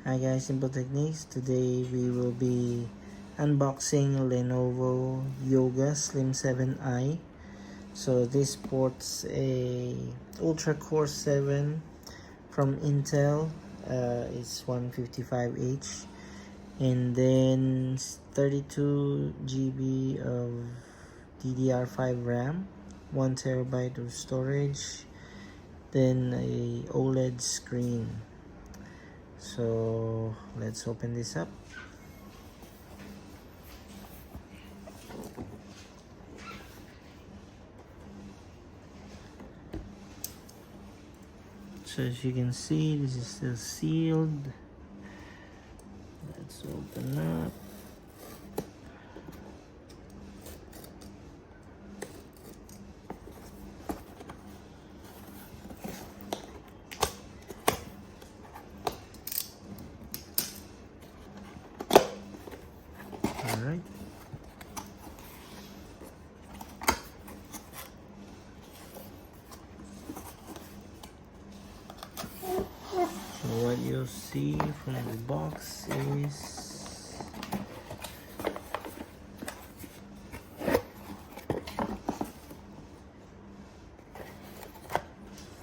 Hi guys, Simpletechniques. Today we will be unboxing Lenovo Yoga Slim 7i. So this ports a ultracore 7 from Intel. It's 155H, and then 32 GB of DDR5 RAM, 1 TB of storage, then a OLED screen. So let's open this up. So as you can see, this is still sealed. Let's open up. All right. So what you'll see from the box is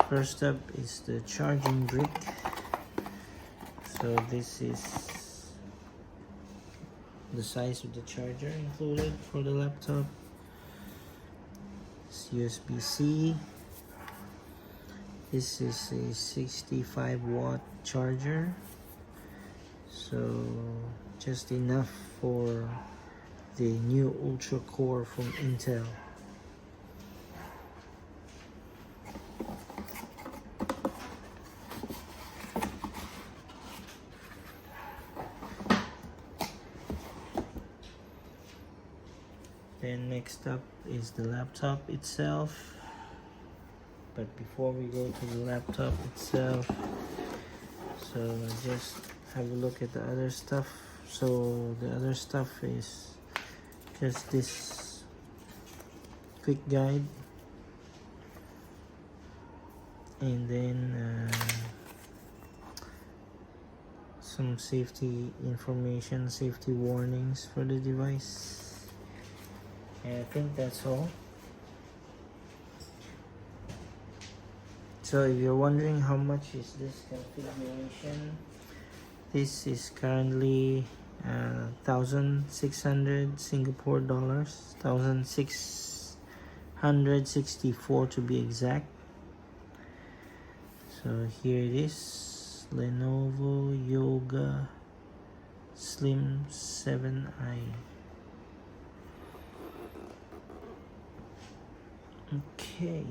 first up is the charging brick. So this is the size of the charger included for the laptop. It's USB-C. This is a 65-watt charger, so just enough for the new ultra-core from Intel. Then next up is the laptop itself. But before we go to the laptop itself, so just have a look at the other stuff. So the other stuff is just this quick guide, and then some safety information, safety warnings for the device. And I think that's all. So if you're wondering how much is this configuration, this is currently 1,600 Singapore dollars, 1,664 to be exact. So here it is, Lenovo Yoga Slim 7i. Okay.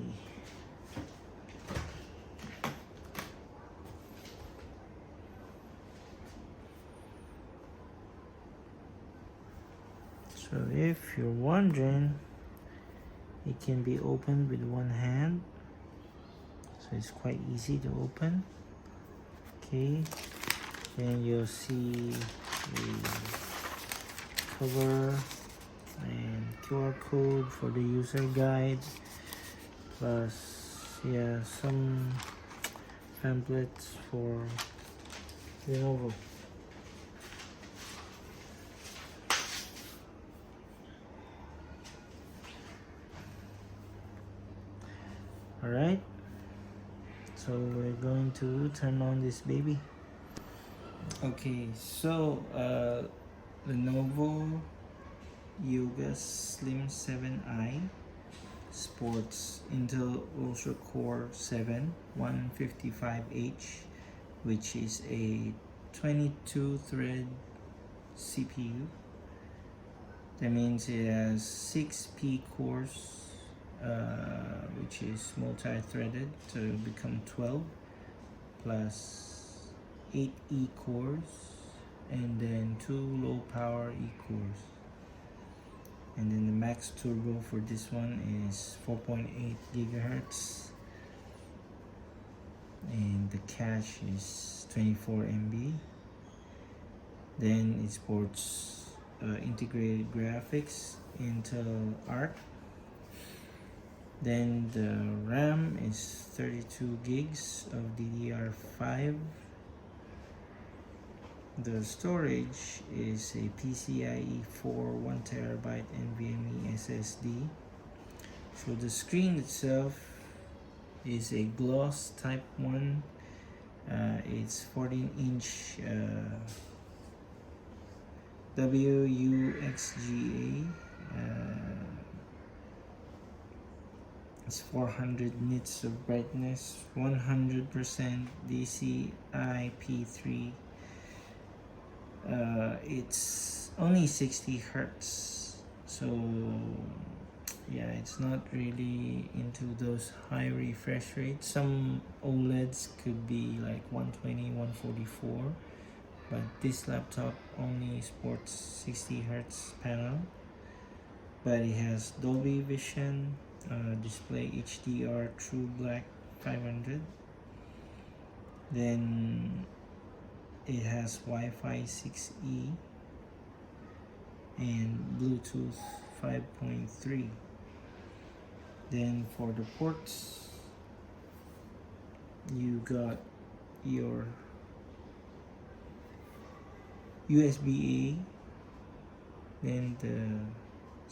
So if you're wondering, it can be opened with one hand, so it's quite easy to open. Okay, then you'll see the cover and QR code for the user guide, plus some pamphlets for Lenovo. Alright, so we're going to turn on this baby. Okay, so Lenovo Yoga Slim 7i sports Intel ultracore 7 155H, which is a 22-thread CPU. That means it has 6 P cores, which is multi-threaded to become 12, plus 8 E cores, and then 2 low power E cores. And then the max turbo for this one is 4.8 gigahertz, and the cache is 24 MB. Then it supports integrated graphics, Intel Arc. Then the RAM is 32 gigs of DDR5, The storage is a PCIe 4 1TB NVMe SSD. So the screen itself is a gloss type 1. It's 14-inch WUXGA. It's 400 nits of brightness, 100% DC IP3. It's only 60 hertz, so yeah, it's not really into those high refresh rates. Some OLEDs could be like 120, 144, but this laptop only sports 60 hertz panel, but it has Dolby Vision, display HDR True Black 500. Then it has Wi-Fi 6E and Bluetooth 5.3. Then for the ports, you got your USB-A, then the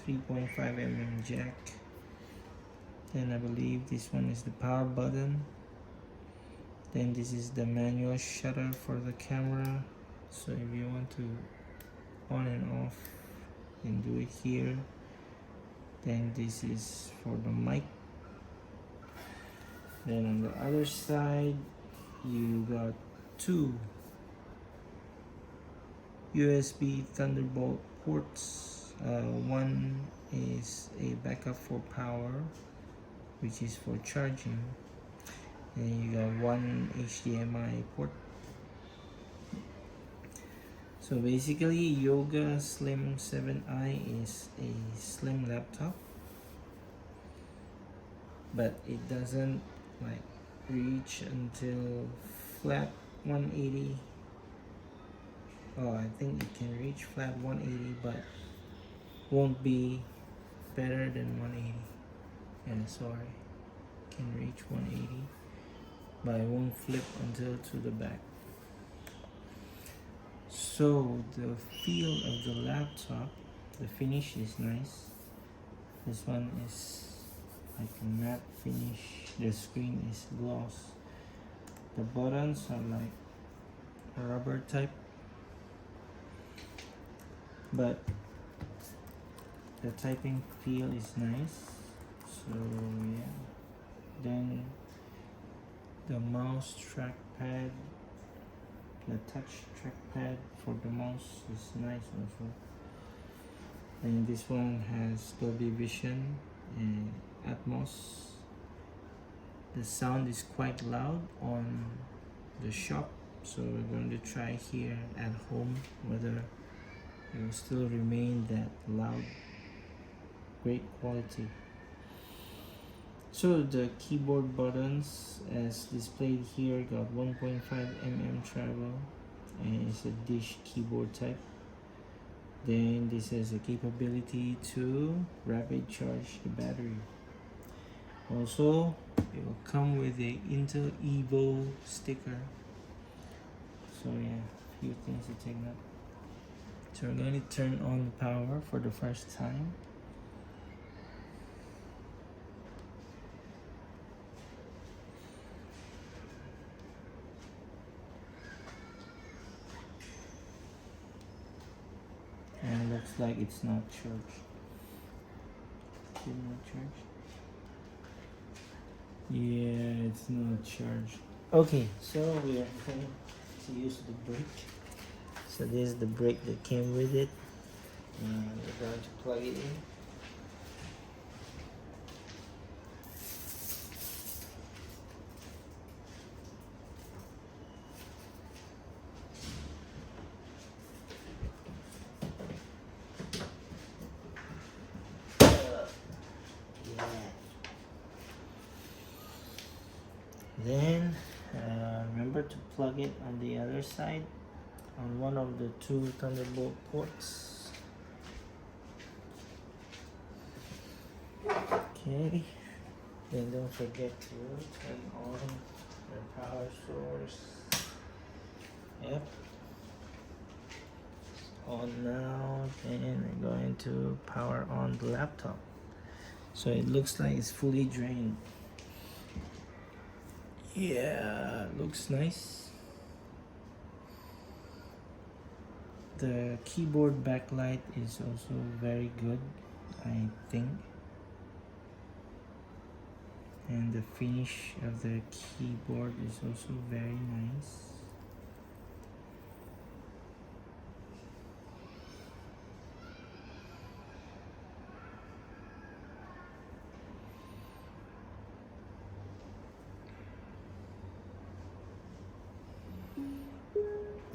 3.5mm jack. Then I believe this one is the power button. Then this is the manual shutter for the camera. So if you want to on and off, you can do it here. Then this is for the mic. Then on the other side, you got two USB Thunderbolt ports. One is a backup for power, which is for charging. And you got one HDMI port. So basically, Yoga Slim 7i is a slim laptop, but it doesn't like reach until flat 180. Oh, I think it can reach flat 180, but won't be better than 180. Yeah, sorry, can reach 180, but it won't flip until to the back. So the feel of the laptop, the finish is nice. This one is like a matte finish. The screen is gloss. The buttons are like rubber type, but the typing feel is nice. So yeah. Then the mouse trackpad, the touch trackpad for the mouse is nice also. And this one has Dolby Vision and Atmos. The sound is quite loud on the shop, so we're going to try here at home whether it will still remain that loud. Great quality. So the keyboard buttons as displayed here got 1.5mm travel, and it's a dish keyboard type. Then this has a capability to rapid charge the battery. Also, it will come with a Intel Evo sticker. So yeah, a few things to take note. So we're going to turn on the power for the first time. And it looks like it's not charged. Did not charge? Yeah, it's not charged. Okay, so we are going to use the brick. So this is the brick that came with it. And we're going to plug it in. Then remember to plug it on the other side on one of the two Thunderbolt ports. Okay, then don't forget to turn on the power source. Yep, on now, and I'm going to power on the laptop. So it looks like it's fully drained. Yeah, looks nice. The keyboard backlight is also very good, I think. And the finish of the keyboard is also very nice.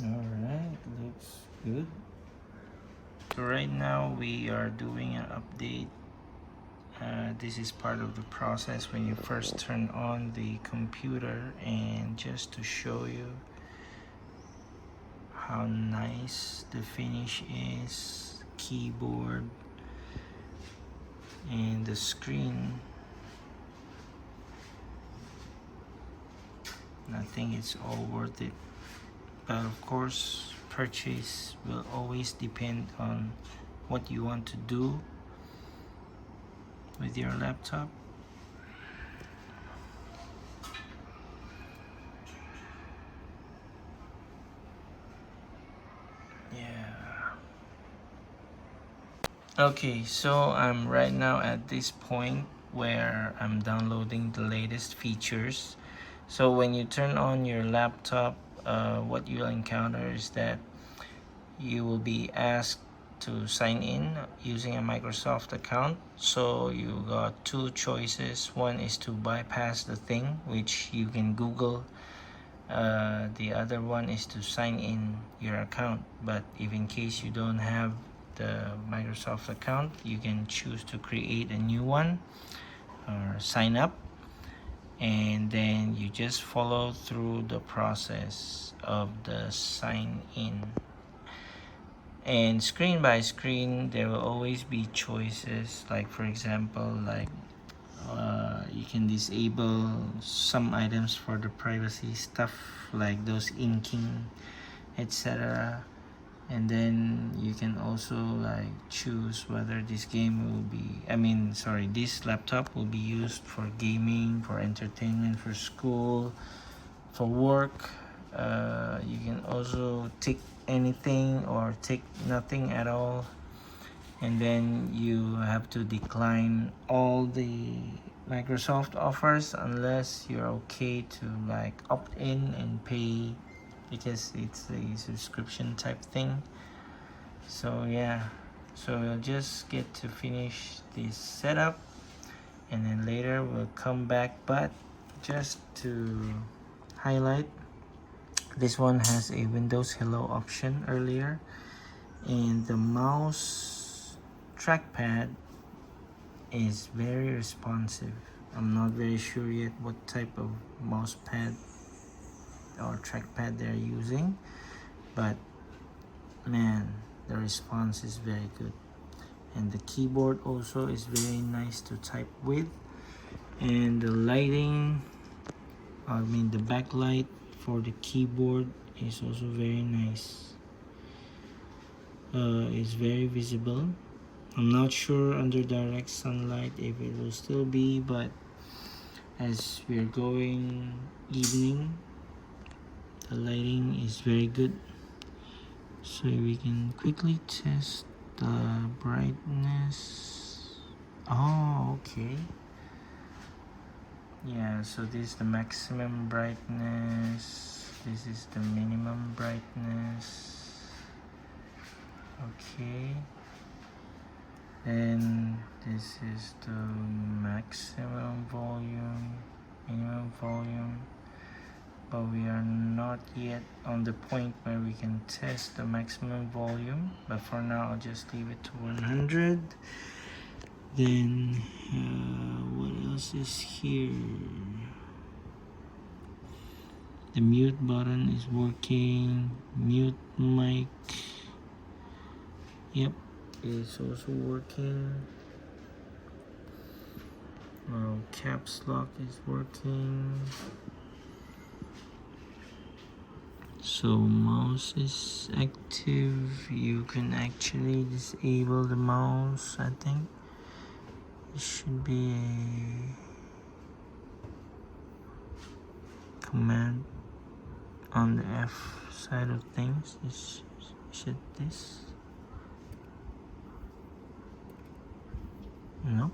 Alright, looks good. So right now we are doing an update. This is part of the process when you first turn on the computer, and just to show you how nice the finish is, keyboard and the screen. I think it's all worth it, but of course purchase will always depend on what you want to do with your laptop. Yeah. Okay, so I'm right now at this point where I'm downloading the latest features. So when you turn on your laptop, what you'll encounter is that you will be asked to sign in using a Microsoft account. So you got two choices. One is to bypass the thing, which you can Google. The other one is to sign in your account. But if in case you don't have the Microsoft account, you can choose to create a new one or sign up, and then you just follow through the process of the sign in. And screen by screen there will always be choices, like for example, like you can disable some items for the privacy stuff, like those inking, etc. And then you can also like choose whether this game will be, this laptop will be used for gaming, for entertainment, for school, for work. You can also tick anything or tick nothing at all, and then you have to decline all the Microsoft offers unless you're okay to like opt in and pay, because it's a subscription type thing. So yeah, so we'll just get to finish this setup, and then later we'll come back. But just to highlight, this one has a Windows Hello option earlier, and the mouse trackpad is very responsive. I'm not very sure yet what type of mouse pad or trackpad they're using, but man, the response is very good. And the keyboard also is very nice to type with, and the lighting, the backlight for the keyboard is also very nice. It's very visible. I'm not sure under direct sunlight if it will still be, but as we're going evening, the lighting is very good. So we can quickly test the brightness. Oh, okay. Yeah, so this is the maximum brightness, this is the minimum brightness. Okay, and this is the maximum volume, minimum volume, but we are not yet on the point where we can test the maximum volume. But for now I'll just leave it to 100. Then what else is here? The mute button is working. Mute mic, yep, it's also working. Caps lock is working. So mouse is active. You can actually disable the mouse. I think it should be a command on the F side of things. Should this? No.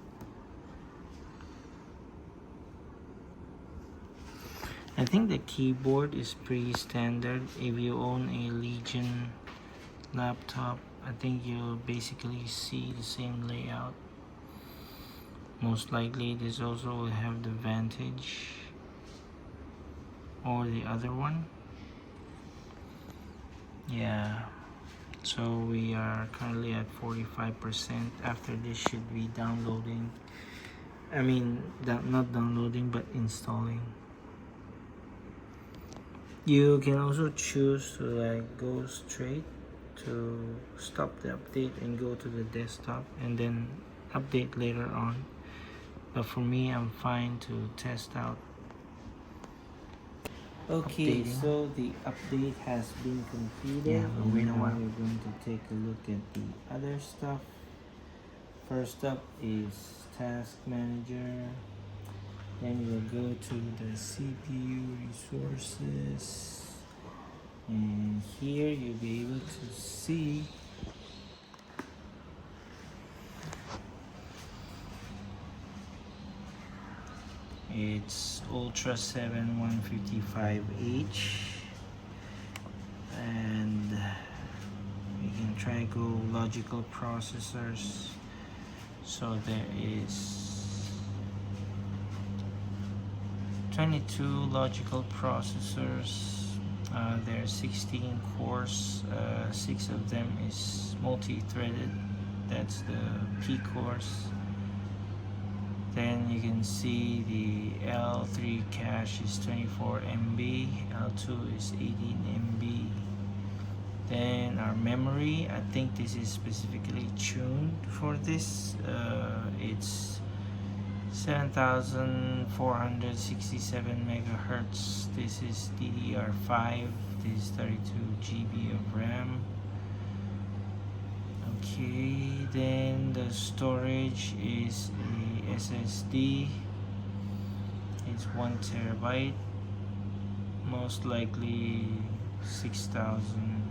I think the keyboard is pretty standard. If you own a Legion laptop, I think you'll basically see the same layout. Most likely this also will have the Vantage or the other one. Yeah, so we are currently at 45%. After this should be downloading. I mean, not downloading but installing. You can also choose to like go straight to stop the update and go to the desktop and then update later on. But for me, I'm fine to test out. Okay, updating. So the update has been completed. Yeah, and now we're going to take a look at the other stuff. First up is Task Manager. Then we'll go to the CPU resources. And here you'll be able to see it's Ultra 7 155H, and we can try go logical processors. So there is 22 logical processors. There are 16 cores. 6 of them is multi-threaded. That's the P cores. Then you can see the L3 cache is 24 MB, L2 is 18 MB. Then our memory, I think this is specifically tuned for this. It's 7467 megahertz. This is DDR5. This is 32 GB of RAM. Okay, then the storage is a SSD. It's 1 terabyte, most likely 6000,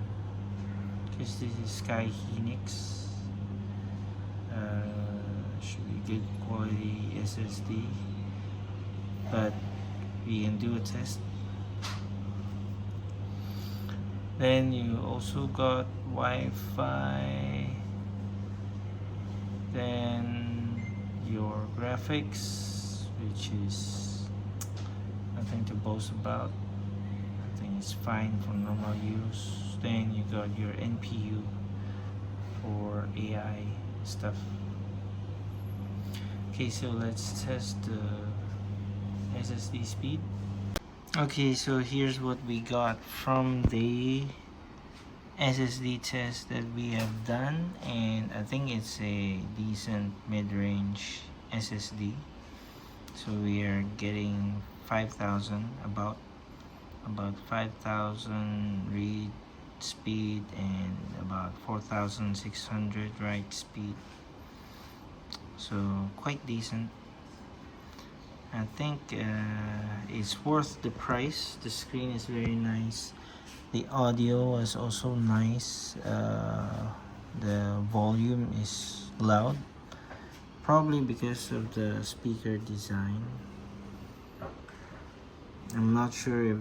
because this is Skyhynix. Should be good quality SSD, but we can do a test. Then you also got Wi-Fi, then your graphics, which is nothing to boast about. I think it's fine for normal use. Then you got your NPU for AI stuff. Okay, so let's test the SSD speed. Okay, so here's what we got from the SSD test that we have done, and I think it's a decent mid-range SSD. So we are getting 5,000, about 5,000 read speed and about 4,600 write speed. So quite decent. I think it's worth the price. The screen is very nice. The audio is also nice. The volume is loud, probably because of the speaker design. I'm not sure if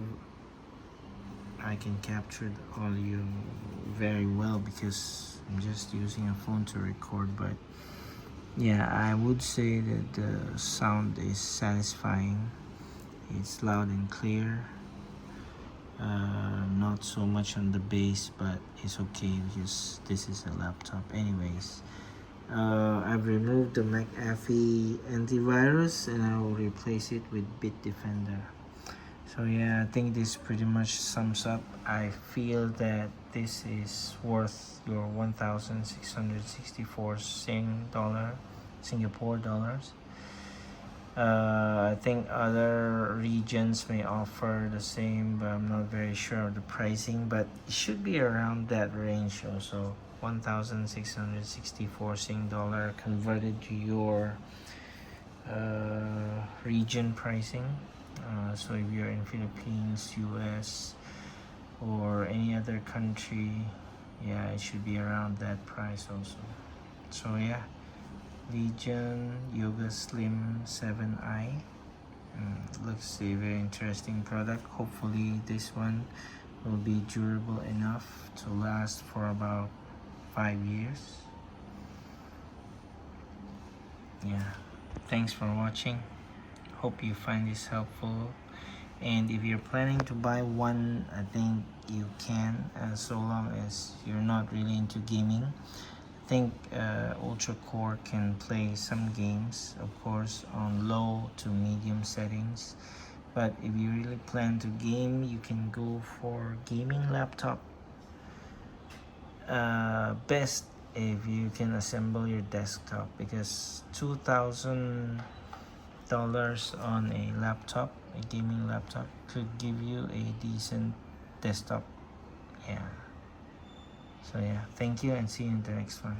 I can capture the audio very well because I'm just using a phone to record, but yeah, I would say that the sound is satisfying. It's loud and clear. Not so much on the bass, but it's okay because this is a laptop anyways. I've removed the McAfee antivirus and I will replace it with Bitdefender. So yeah, I think this pretty much sums up. I feel that this is worth your 1,664 Singapore dollars. I think other regions may offer the same, but I'm not very sure of the pricing, but it should be around that range also. 1,664 Sing dollar converted to your region pricing. So if you're in Philippines, US, or any other country, yeah, it should be around that price also. So yeah, Legion Yoga Slim 7i. Looks a very interesting product. Hopefully this one will be durable enough to last for about 5 years. Yeah, thanks for watching. Hope you find this helpful, and if you're planning to buy one, I think you can, so long as you're not really into gaming. I think ultracore can play some games, of course, on low to medium settings, but if you really plan to game, you can go for gaming laptop. Best if you can assemble your desktop, because $2,000 on a laptop, a gaming laptop, could give you a decent desktop. Yeah, so yeah, thank you and see you in the next one.